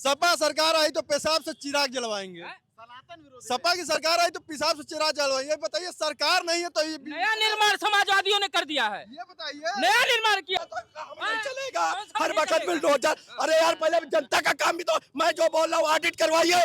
सपा सरकार आई तो पेशाब से चिराग जलवाएंगे। सपा की सरकार आई तो पेशाब से चिराग जलवाएंगे। बताइए, सरकार नहीं है तो ये नया निर्माण समाजवादियों ने कर दिया है, ये बताइए नया निर्माण किया। नहीं चलेगा। हर वक्त बिल्डोजर। अरे यार, पहले जनता का काम भी तो मैं जो बोल रहा हूँ ऑडिट करवाइए।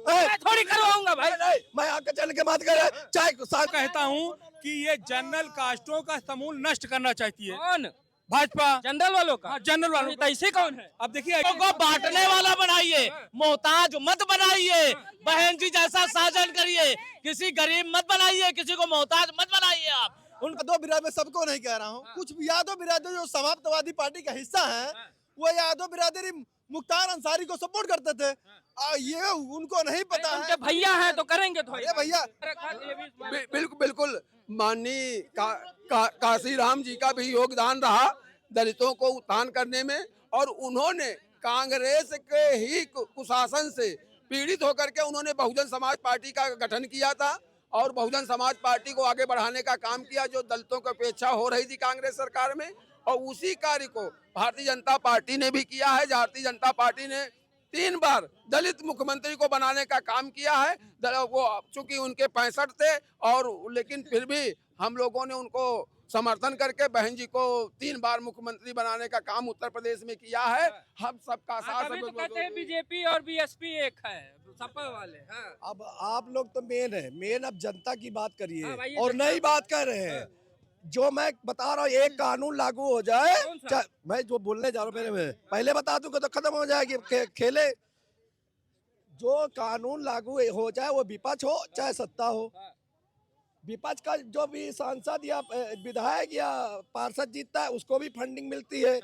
मैं थोड़ी करवाऊंगा भाई। नहीं, मैं आके चल के बात करे चाहे कहता हूँ कि ये जनरल कास्टों का समूल नष्ट करना चाहती है कौन? भाजपा। जनरल वालों का? हाँ, जनरल वालों का। ऐसे कौन है? अब देखिए, को बांटने वाला बनाइए, मोहताज मत बनाइए, बहन जी जैसा साजन करिए, किसी गरीब मत बनाइए, किसी को मोहताज मत बनाइए। आप यादव बिरादर सबको नहीं कह रहा हूँ, कुछ यादव बिरादर जो समाजवादी पार्टी का हिस्सा है वो यादव बिरादरी मुख्तार अंसारी को सपोर्ट करते थे। ये उनको नहीं पता है। उनके भैया हैं तो करेंगे तो। अरे भैया, बिल्कुल बिल्कुल माननीय काशीराम जी का भी योगदान रहा दलितों को उत्थान करने में, और उन्होंने कांग्रेस के ही कुशासन से पीड़ित होकर के उन्होंने बहुजन समाज पार्टी का गठन किया था और बहुजन समाज पार्टी को आगे बढ़ाने का काम किया, जो दलितों की अपेक्षा हो रही थी कांग्रेस सरकार में। और उसी कार्य को भारतीय जनता पार्टी ने भी किया है। भारतीय जनता पार्टी ने 3 बार दलित मुख्यमंत्री को बनाने का काम किया है। वो चूंकि उनके 65 थे, और लेकिन फिर भी हम लोगों ने उनको समर्थन करके बहन जी को 3 बार मुख्यमंत्री बनाने का काम उत्तर प्रदेश में किया है। हम सबका साथ तो कहते हैं बीजेपी और बीएसपी एक है, सपा वाले। हाँ। अब आप लोग तो मेन है, मेन अब जनता की बात करिए। हाँ भाई, और नई बात कर रहे हैं। जो मैं बता रहा हूँ, एक कानून लागू हो जाए, मैं जो बोलने जा रहा हूँ पहले बता दूंगा तो खत्म हो जाएगी खेले। जो कानून लागू हो जाए, वो विपक्ष हो चाहे सत्ता हो, विपक्ष का जो भी सांसद या विधायक या पार्षद जीतता है उसको भी फंडिंग मिलती है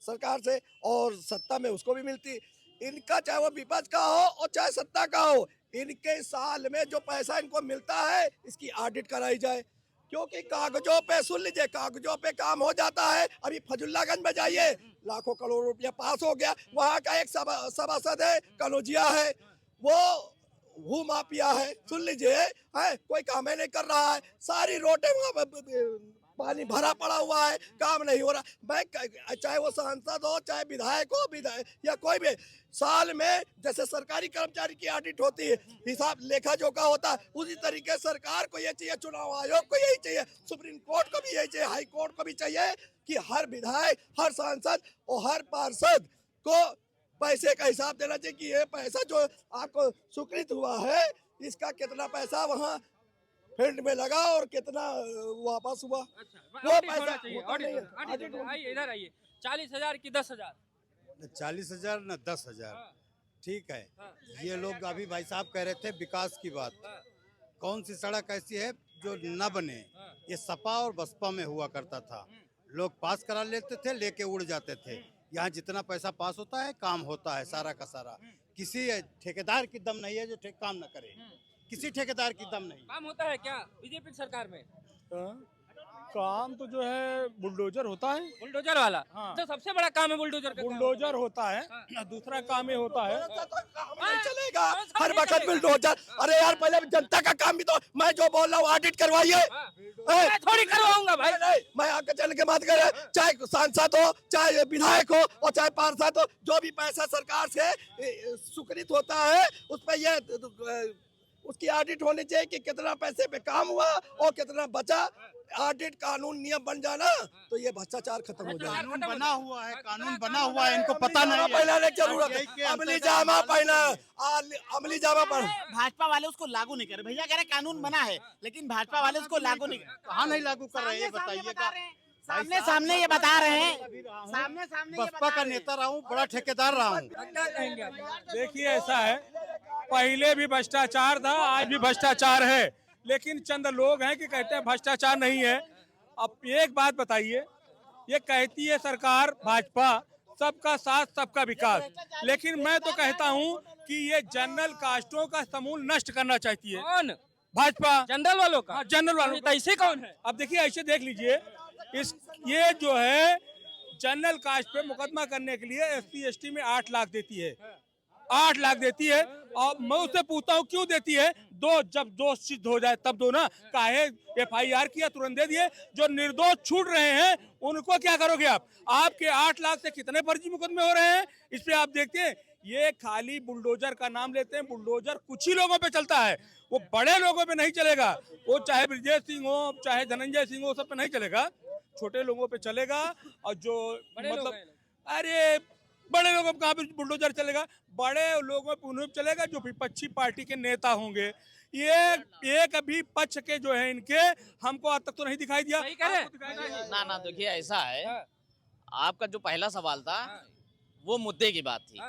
सरकार से, और सत्ता में उसको भी मिलती। इनका चाहे वो विपक्ष का हो और चाहे सत्ता का हो, इनके साल में जो पैसा इनको मिलता है इसकी ऑडिट कराई जाए। क्योंकि कागजों पे, सुन लीजिए, कागजों पे काम हो जाता है। अभी फजुल्लागंज में जाइए, लाखों करोड़ रुपया पास हो गया। वहाँ का एक सभासद है, कनौजिया है, वो माफिया है। सुन लीजिए, है कोई काम ही नहीं कर रहा है। सारी रोडें वहाँ पानी भरा पड़ा हुआ है, काम नहीं हो रहा। मैं चाहे वो सांसद हो चाहे विधायक हो, विधायक या कोई भी, साल में जैसे सरकारी कर्मचारी की ऑडिट होती है, हिसाब लेखा जोखा होता है, उसी तरीके सरकार को ये चाहिए, चुनाव आयोग को यही चाहिए, सुप्रीम कोर्ट को भी यही चाहिए, हाई कोर्ट को भी चाहिए कि हर विधायक, हर सांसद और हर पार्षद को पैसे का हिसाब देना चाहिए कि ये पैसा जो आपको स्वीकृत हुआ है, इसका कितना पैसा वहाँ फील्ड में लगा और कितना वापस हुआ। वो पैसा इधर आइए। 40,000 की 10,000? 40,000 न 10,000। ठीक है। ये लोग अभी भाई साहब कह रहे थे विकास की बात। कौन सी सड़क ऐसी है जो न बने? ये सपा और बसपा में हुआ करता था। लोग पास करा लेते थे, लेके उड़ जाते थे। यहाँ जितना पैसा पास होता है, काम होता है सारा का सारा। किसी ठेकेदार की दम नहीं है जो काम न करे। किसी ठेकेदार की दम नहीं। काम होता है क्या बीजेपी सरकार में? काम तो जो है बुलडोजर होता है। बुलडोजर वाला? हाँ। तो सबसे बड़ा काम है बुलडोजर का। बुलडोजर होता है, दूसरा काम ये होता है। नहीं चलेगा। हर वक्त बिल्डोजर। अरे यार, पहले जनता का काम भी तो मैं जो बोल रहा हूँ ऑडिट करवाइए। मैं थोड़ी करवाऊंगा भाई। नहीं, मैं आके चल के बात करे चाहे सांसद हो चाहे विधायक हो और चाहे पार्षद हो, जो भी पैसा सरकार से स्वीकृत होता है उस पर ये उसकी ऑडिट होनी चाहिए कि कितना पैसे पे काम हुआ और कितना बचा। ऑडिट कानून नियम बन जाना तो ये भ्रष्टाचार खत्म हो जाएगा। कानून बना हुआ है, कानून बना हुआ है, इनको पता नहीं पहनाने की जरूरत है। अमली जामा पहना, अमली जामा पहना। भाजपा वाले उसको लागू नहीं कर रहे। भैया कह रहे कानून बना है, लेकिन भाजपा वाले उसको लागू नहीं कर रहे। कहाँ नहीं लागू कर रहे हैं बताइएगा। सामने सामने ये बता रहे हैं, सामने सामने बसपा का नेता रहा हूँ, बड़ा ठेकेदार रहा हूँ। क्या कहेंगे आप? देखिए, ऐसा है, पहले भी भ्रष्टाचार था, आज भी भ्रष्टाचार है, लेकिन चंद लोग हैं कि कहते हैं भ्रष्टाचार नहीं है। अब एक बात बताइए, ये कहती है सरकार भाजपा सबका साथ सबका विकास, लेकिन मैं तो कहता हूँ कि ये जनरल कास्टों का समूल नष्ट करना चाहती है। कौन? भाजपा। जनरल वालों का? जनरल वालों का। ऐसे कौन है? अब देखिए, ऐसे देख लीजिए, ये जो है जनरल कास्ट पे मुकदमा करने के लिए SC ST में 8 लाख देती है, 8 लाख देती है। और मैं उससे पूछता हूँ क्यों देती है? जब दोष सिद्ध हो जाए तब दो ना। काहे FIR किया तुरंत दे दिए, जो निर्दोष छूट रहे हैं उनको क्या करोगे आप? आपके 8 लाख से कितने फर्जी मुकदमे हो रहे हैं, इस पे आप देखते हैं। ये खाली बुलडोजर का नाम लेते हैं। बुलडोजर कुछ ही लोगों पे चलता है, वो बड़े लोगों पे नहीं चलेगा। वो चाहे ब्रजेश सिंह हो, चाहे धनंजय सिंह हो, सब पे नहीं चलेगा, छोटे लोगों पे चलेगा। और जो मतलब अरे बड़े लोगों पे कहाँ पे बुलडोजर चलेगा? बड़े लोगों पे उन्हें चलेगा जो विपक्षी पार्टी के नेता होंगे। ये एक अभी पक्ष के जो है इनके हमको आज तक तो नहीं दिखाई दिया। ना देखिए ऐसा है, आपका जो पहला सवाल था वो मुद्दे की बात थी।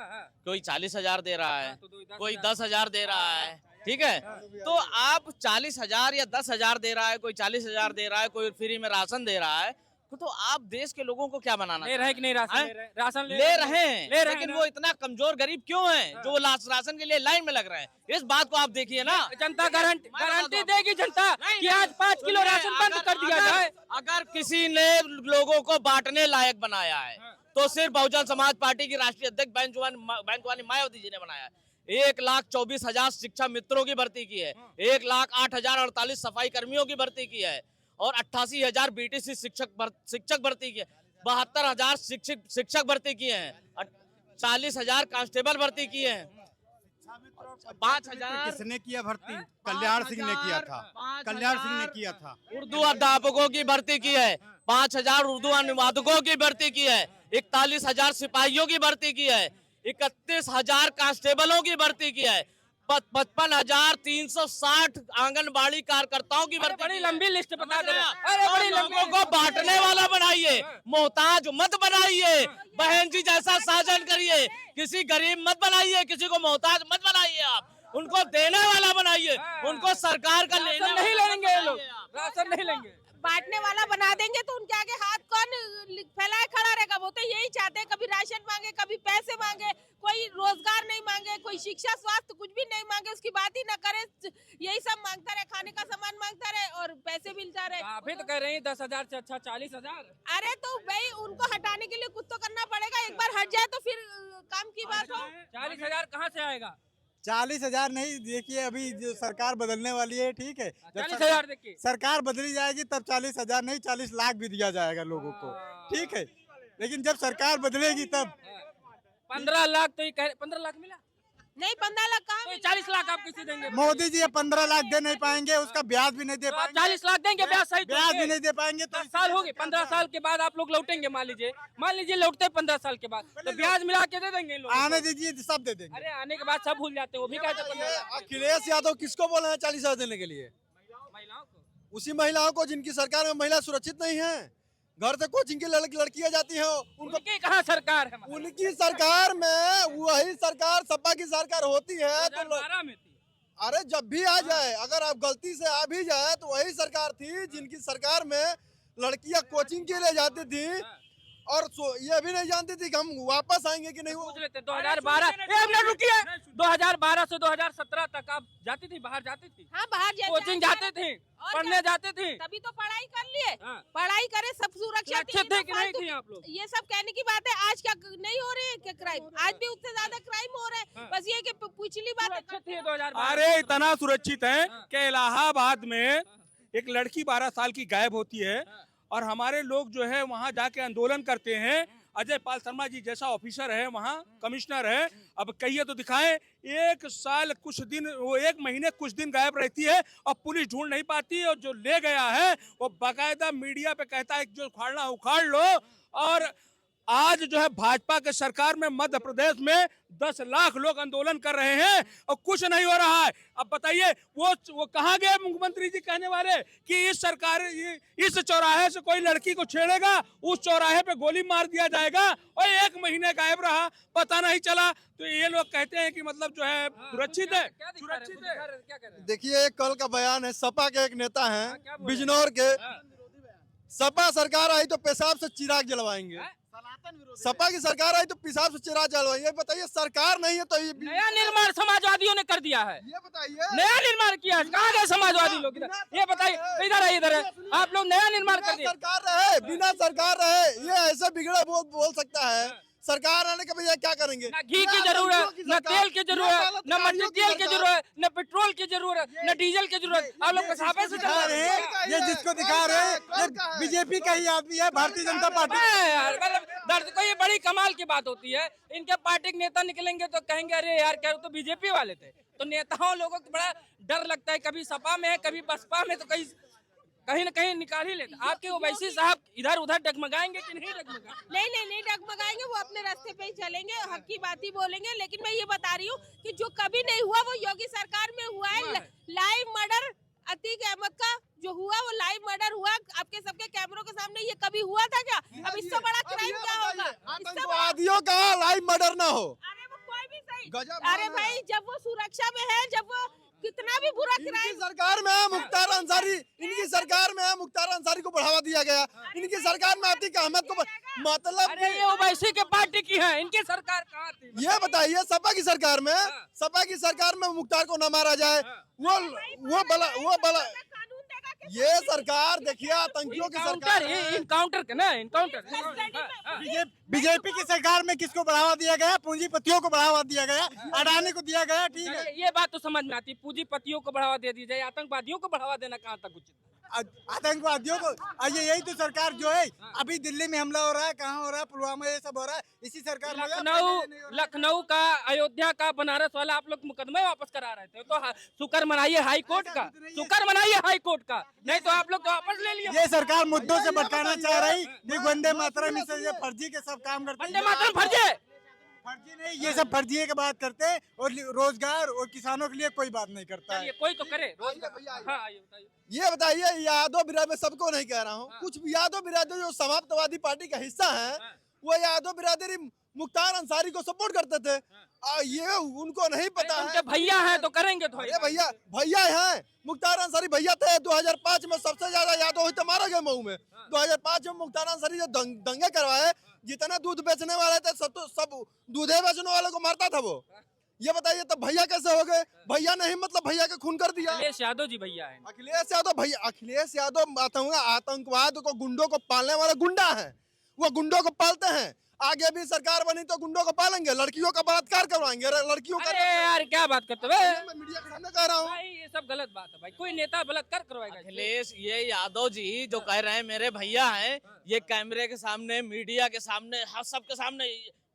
कोई 40,000 दे रहा है, कोई 10,000 दे रहा है, ठीक है। तो आप 40,000 या 10,000 दे रहा है, कोई 40,000 दे रहा है, कोई फ्री में राशन दे रहा है, तो आप देश के लोगों को क्या बनाना ले रहे कि नहीं? राशन राशन ले रहे हैं, लेकिन वो इतना कमजोर गरीब क्यों हैं जो वो राशन के लिए लाइन में लग रहे हैं? इस बात को आप देखिए ना। जनता गारंटी देगी जनता कि आज 5 किलो राशन बंद कर दिया जाए। अगर किसी ने लोगों को बांटने लायक बनाया है तो सिर्फ बहुजन समाज पार्टी की राष्ट्रीय अध्यक्ष बैंकवानी मायावती जी ने बनाया है। 1,24,000 शिक्षा मित्रों की भर्ती की है, 1,08,048 सफाई कर्मियों की भर्ती की है, और 88,000 BTC शिक्षक भर्ती किए, 72,000 शिक्षक भर्ती किए हैं, 40,000 कांस्टेबल भर्ती किए हैं, 5,000 किसने किया भर्ती? कल्याण सिंह ने किया था, कल्याण सिंह ने किया था। उर्दू अध्यापकों की भर्ती की है, 5,000 उर्दू अनुवादकों की भर्ती की है, 41,000 सिपाहियों की भर्ती की है, 31,000 कांस्टेबलों की भर्ती की है, 55,360 आंगनबाड़ी कार्यकर्ताओं की भर्ती। बड़ी लंबी लिस्ट बता दे रहे हैं। अरे बड़ी लोगों को बांटने वाला बनाइए, मोहताज मत बनाइए, बहन जी जैसा शासन करिए, किसी गरीब मत बनाइए, किसी को मोहताज मत बनाइए, आप उनको देने वाला बनाइए, उनको सरकार का लेने नहीं लेंगे ये लोग, राशन नहीं लेंगे। बांटने वाला बना देंगे तो उनके आगे हाथ कौन फैलाए खड़ा रहेगा? वो तो यही चाहते हैं, कभी राशन मांगे, कभी पैसे मांगे, कोई रोजगार नहीं मांगे, कोई शिक्षा स्वास्थ्य कुछ भी नहीं मांगे, उसकी बात ही ना करे, यही सब मांगता रहे, खाने का सामान मांगता रहे और पैसे मिलता रहे। अभी तो कह रही हैं 10,000 से अच्छा 40,000। अरे तो भाई उनको हटाने के लिए कुछ तो करना पड़ेगा, एक बार हट जाए तो फिर काम की बात हो। 40,000 कहाँ से आएगा? 40,000 नहीं, देखिए अभी जो सरकार बदलने वाली है, ठीक है, जब 40,000 देखिए सरकार बदली जाएगी तब 40,000 नहीं 40 लाख भी दिया जाएगा लोगों को, ठीक है। लेकिन जब सरकार बदलेगी तब 15 लाख तो 15 लाख मिला नहीं, 15 लाख कहाँ? तो 40 लाख आप किसे देंगे? मोदी जी ये 15 लाख दे नहीं पाएंगे, उसका ब्याज भी नहीं दे तो आप पाएंगे, 40 लाख देंगे ब्याज सहित? ब्याज भी नहीं दे पाएंगे। तो 10 साल हो गए, 15 साल के बाद आप लोग लौटेंगे। मान लीजिए लौटते 15 साल के बाद, तो ब्याज मिला के दे देंगे लोग। आने दीजिए, सब दे देंगे। अरे आने के बाद सब भूल जाते हैं, वो भी कहते हैं 15 लाख। अखिलेश यादव किसको बोले हैं 40,000 देने के लिए? महिलाओं को, उसी महिलाओं को जिनकी सरकार में महिला सुरक्षित नहीं है, घर से कोचिंग की लड़कियां जाती हैं, उनको उनकी कहाँ सरकार है? उनकी सरकार में वही सरकार सपा की सरकार होती है। तो 2012 में थी। अरे जब भी आ जाए, अगर आप गलती से आ भी जाए तो वही सरकार थी जिनकी सरकार में लड़कियां कोचिंग के लिए जाती थी और ये भी नहीं जानती थी कि हम वापस आएंगे कि नहीं। वो पूछ लेते 2012 रुकिए 2012 से 2017 तक आप जाती थी, बाहर जाती थी? हाँ, बाहर कोचिंग जाते थे, पढ़ने जाते थे, तभी तो पढ़ाई कर लिए। हाँ। पढ़ाई करे, सब सुरक्षा अच्छे थे कि नहीं थे आप लोग? ये सब कहने की बात है। आज क्या नहीं हो रहे हैं क्राइम? आज भी उससे ज्यादा क्राइम हो रहे हैं। हाँ। बस ये कि पिछली बात अच्छे थे 2012। अरे इतना सुरक्षित है हाँ। कि इलाहाबाद में एक लड़की 12 साल की गायब होती है और हमारे लोग जो है वहाँ जाके आंदोलन करते हैं। अजय पाल शर्मा जी जैसा ऑफिसर है वहाँ, कमिश्नर है, अब कहिए तो दिखाएं। 1 साल कुछ दिन, वो 1 महीने कुछ दिन गायब रहती है और पुलिस ढूंढ नहीं पाती, और जो ले गया है वो बाकायदा मीडिया पे कहता है जो उखाड़ना उखाड़ लो। और आज जो है भाजपा के सरकार में मध्य प्रदेश में 10 लाख लोग आंदोलन कर रहे हैं और कुछ नहीं हो रहा है। अब बताइए वो कहाँ गए मुख्यमंत्री जी कहने वाले कि इस सरकार इस चौराहे से कोई लड़की को छेड़ेगा, उस चौराहे पे गोली मार दिया जाएगा, और 1 महीने गायब रहा, पता नहीं चला। तो ये लोग कहते हैं कि मतलब जो है सुरक्षित है, सुरक्षित है। देखिए कल का बयान है, सपा के एक नेता हैं बिजनौर के, सपा सरकार आई तो पेशाब से चिराग जलवाएंगे। सपा की सरकार आई तो पेशाब से चिराग जलवाएंगे। ये बताइए सरकार नहीं है तो ये नया निर्माण समाजवादियों ने कर दिया है। ये बताइए नया निर्माण किया है, कहाँ गए समाजवादी लोग? इधर ये बताइए, इधर है आप लोग नया निर्माण कर दिए। सरकार रहे, बिना सरकार रहे ये ऐसे बिगड़े बोल सकता है। सरकार आने के भैया क्या करेंगे? ना घी की जरूरत, न तेल की जरूरत, न मट्टी तेल की जरूरत, न पेट्रोल की जरूरत, न डीजल की जरूरत, आप लोग पेशाबे से चला रहे हैं। ये जिसको दिखा रहे हैं ये बीजेपी का ही आदमी है, भारतीय जनता पार्टी। यार मतलब दर्शकों ये बड़ी कमाल की बात होती है, इनके पार्टी के नेता निकलेंगे तो कहेंगे अरे यार क्या तो बीजेपी वाले थे। तो नेताओं लोगों को बड़ा डर लगता है, कभी सपा में है कभी बसपा में, तो कहीं न कहीं निकाल ही लेते। आपके ओवैसी साहब इधर उधर डगमगाएंगे कि नहीं डगमगाएंगे? नहीं डगमगाएंगे, वो अपने रास्ते पे ही चलेंगे, हक की बात ही बोलेंगे। लेकिन मैं ये बता रही हूँ कि जो कभी नहीं हुआ वो योगी सरकार में हुआ है। लाइव मर्डर अतीक अहमद का जो हुआ वो लाइव मर्डर हुआ आपके सबके कैमरों के सामने। ये कभी हुआ था क्या? अब इससे बड़ा क्राइम क्या होगा? आतंकवादियों का लाइव मर्डर ना हो। अरे वो कोई भी सही, अरे भाई जब वो सुरक्षा में है, जब वो कितना भी बुरा क्राइम। सरकार में है मुख्तार अंसारी, इनकी सरकार में है मुख्तार अंसारी को बढ़ावा दिया गया, इनकी सरकार में अतीक अहमद को मतलब। अरे ये ओवैसी के पार्टी की है, इनकी सरकार कहाँ थी? ये बताइए सपा की सरकार में, सपा की सरकार में मुख्तार को न मारा जाए, वो बला ये सरकार देखिए आतंकियों की सरकार। इनकाउंटर के ना इनकाउंटर। बीजेपी की सरकार में किसको बढ़ावा दिया गया? पूंजीपतियों को बढ़ावा दिया गया, अडानी को दिया गया। ठीक है, ये बात तो समझ में आती है, पूंजीपतियों को बढ़ावा दे दी जाए, आतंकवादियों को बढ़ावा देना कहाँ तक उचित? आतंकवादियों को यही तो सरकार जो है, अभी दिल्ली में हमला हो रहा है, कहाँ हो रहा है, पुलवामा ये सब हो रहा है, इसी सरकार में। लखनऊ का, अयोध्या का, बनारस वाला आप लोग मुकदमे वापस करा रहे थे, तो शुक्र मनाइए हाई कोर्ट का, शुक्र मनाइए हाई कोर्ट का, नहीं तो आप लोग तो वापस ले लिए। ये सरकार मुद्दों से भटकाना चाह रही, वंदे मातरम ये फर्जी के सब काम करते। वंदे मातरम फर्जी नहीं, ये सब फर्जी की बात करते हैं और रोजगार और किसानों के लिए कोई बात नहीं करता है। कोई तो करे। ये बताइए यादव बिरादरी में सबको नहीं कह रहा हूँ, कुछ यादव बिरादरी जो समाजवादी पार्टी का हिस्सा है, वो यादव बिरादरी मुख्तार अंसारी को सपोर्ट करते थे। ये उनको नहीं पता है। भैया है तो करेंगे तो। भैया हैं मुख्तार अंसारी, भैया थे। 2005 में सबसे ज्यादा यादव तो मारा गया मऊ में। 2005 में मुख्तार अंसारी जो दंगे करवाए, जितना दूध बेचने वाले थे सब दूधे बेचने वालों को मारता था वो। ये बताइए तब भैया कैसे हो गए? भैया नहीं मतलब भैया का खून कर दिया। अखिलेश यादव जी भैया है। अखिलेश यादव भैया, अखिलेश यादव आतंकवाद को गुंडों को पालने वाला गुंडा है, वो गुंडों को पालते हैं। आगे भी सरकार बनी तो गुंडों को पालेंगे, लड़कियों का बलात्कार करवाएंगे, लड़कियों का। अरे यार क्या बात करते हो? मैं मीडिया के सामने कह रहा हूँ ये सब गलत बात है भाई, कोई नेता बलात्कार करवाएगा? अखिलेश ये यादव जी जो कह रहे हैं मेरे भैया हैं, ये कैमरे के सामने, मीडिया के सामने, हर सबके सामने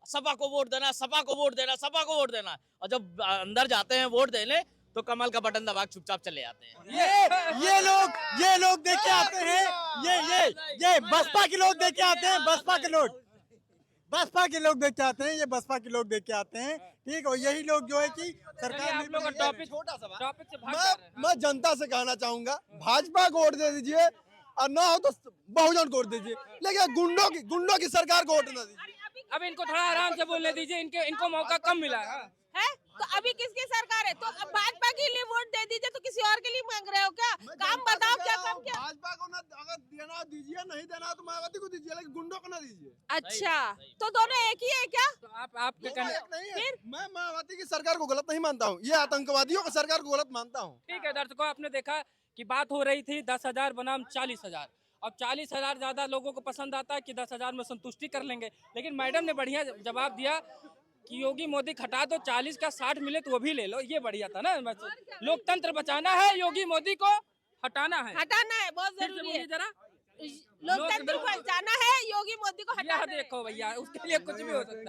सपा को वोट देना, सपा को वोट देना, सपा को वोट देना, और जब अंदर जाते हैं वोट देने तो कमल का बटन दबा चुपचाप चले जाते हैं। ये लोग देख के आते हैं, ये बसपा के लोग देख के आते हैं, बसपा के लोग देख के आते हैं, ये बसपा के लोग देख के आते हैं। ठीक है, यही लोग जो है कि सरकार आप लोग टॉपिक से मैं जनता से कहना चाहूंगा, भाजपा को वोट दे दीजिए और ना हो तो बहुजन को वोट दीजिए, लेकिन गुंडों की सरकार को वोट न दीजिए। अब इनको थोड़ा आराम से बोलने दीजिए, इनको मौका कम मिला है। तो अभी किसकी सरकार है? तो अब भाजपा के लिए वोट दे दीजिए, तो किसी और के लिए मांग रहे हो क्या? काम बताओ क्या काम क्या? भाजपा को ना अगर देना दीजिए, नहीं देना तो मायावती को दीजिए, लेकिन गुंडों को ना दीजिए। अच्छा, तो दोनों एक ही है क्या? तो आप फिर मैं मायावती की सरकार को गलत नहीं मानता हूँ, ये आतंकवादियों की सरकार को गलत मानता हूँ। ठीक है दर्शकों, आपने देखा कि बात हो रही थी 10,000 बनाम 40,000। अब 40,000 ज्यादा लोगों को पसंद आता है कि 10,000 में संतुष्टि कर लेंगे, लेकिन मैडम ने बढ़िया जवाब दिया कि योगी मोदी हटा दो, 40 का 60 मिले तो वो भी ले लो। ये बढ़िया था ना। लोकतंत्र बचाना है, योगी मोदी को हटाना है, बहुत जरूरी है। जरा लोकतंत्र बचाना है, योगी मोदी को हटाना है। देखो भैया, उसके लिए कुछ भी हो सकता है।